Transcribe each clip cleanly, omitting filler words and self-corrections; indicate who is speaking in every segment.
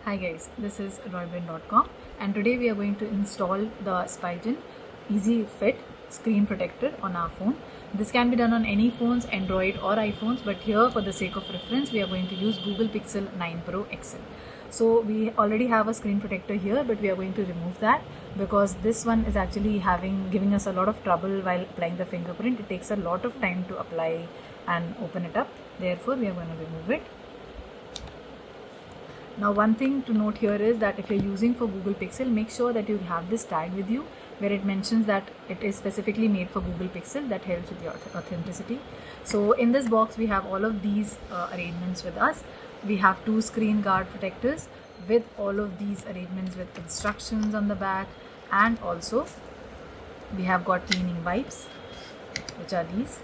Speaker 1: Hi guys, this is roybin.com and today we are going to install the Spigen EZ FIT screen protector on our phone. This can be done on any phones, Android or iPhones, but here for the sake of reference we are going to use Google Pixel 9 Pro XL. So we already have a screen protector here, but we are going to remove that because this one is actually giving us a lot of trouble while applying the fingerprint. It takes a lot of time to apply and open it up. Therefore we are going to remove it. Now one thing to note here is that if you're using for Google Pixel, make sure that you have this tag with you where it mentions that it is specifically made for Google Pixel. That helps with your authenticity. So in this box we have all of these arrangements with us. We have two screen guard protectors with all of these arrangements with instructions on the back, and also we have got cleaning wipes, which are these,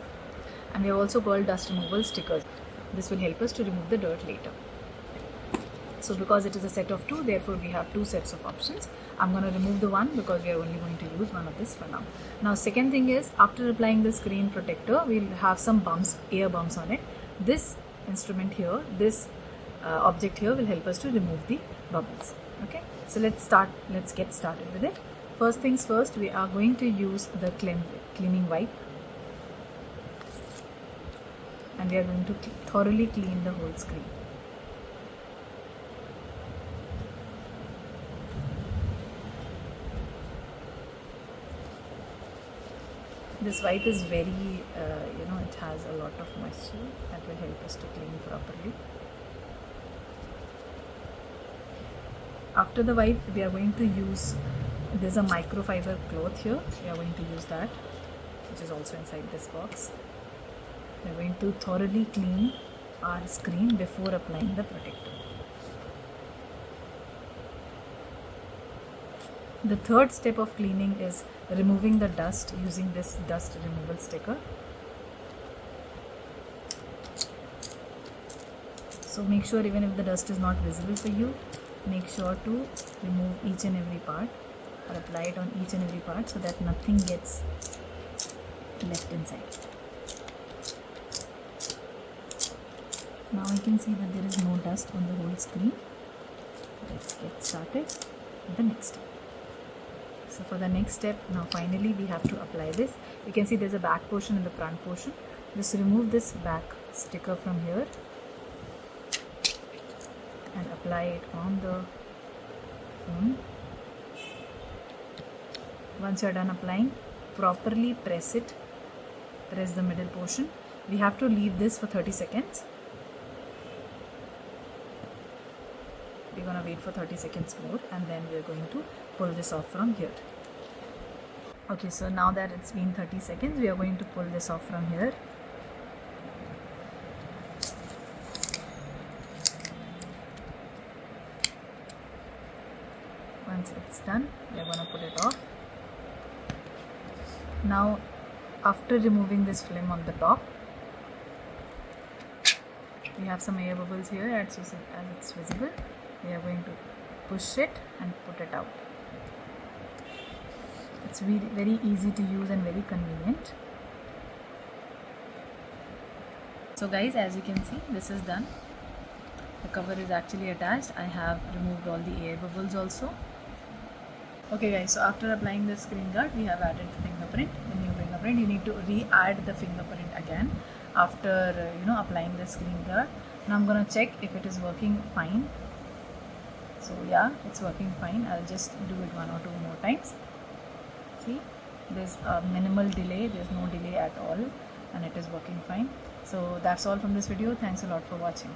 Speaker 1: and we have also got dust removal stickers. This will help us to remove the dirt later. So because it is a set of two, therefore we have two sets of options. I'm going to remove the one because we are only going to use one of this for now. Now second thing is, after applying the screen protector, we'll have some bumps, air bumps on it. This instrument here, this object here will help us to remove the bubbles. Okay, so let's get started with it. First things first, we are going to use the cleaning wipe, and we are going to thoroughly clean the whole screen. This wipe is very, it has a lot of moisture that will help us to clean properly. After the wipe, we are going to use, there's a microfiber cloth here. We are going to use that, which is also inside this box. We are going to thoroughly clean our screen before applying the protector. The third step of cleaning is removing the dust using this dust removal sticker. So make sure, even if the dust is not visible for you, make sure to remove each and every part or apply it on each and every part so that nothing gets left inside. Now I can see that there is no dust on the whole screen. Let's get started with the next step. So for the next step, now finally we have to apply this. You can see there's a back portion and the front portion. Just remove this back sticker from here and apply it on the phone. Once you're done applying, properly press it. Press the middle portion. We have to leave this for 30 seconds. We're going to wait for 30 seconds more, and then we're going to pull this off from here. Okay, so now that it's been 30 seconds, we are going to pull this off from here. Once it's done, we are going to pull it off. Now, after removing this film on the top, we have some air bubbles here as it's visible. We are going to push it and put it out. It's very easy to use and very convenient. So guys, as you can see, this is done. The cover is actually attached. I have removed all the air bubbles also. Okay guys, so after applying the screen guard, we have added the fingerprint, the new fingerprint. You need to re-add the fingerprint again after applying the screen guard. Now I'm gonna check if it is working fine. So yeah, it's working fine. I'll just do it one or two more times. See, there's a minimal delay. There's no delay at all, and it is working fine. So that's all from this video. Thanks a lot for watching.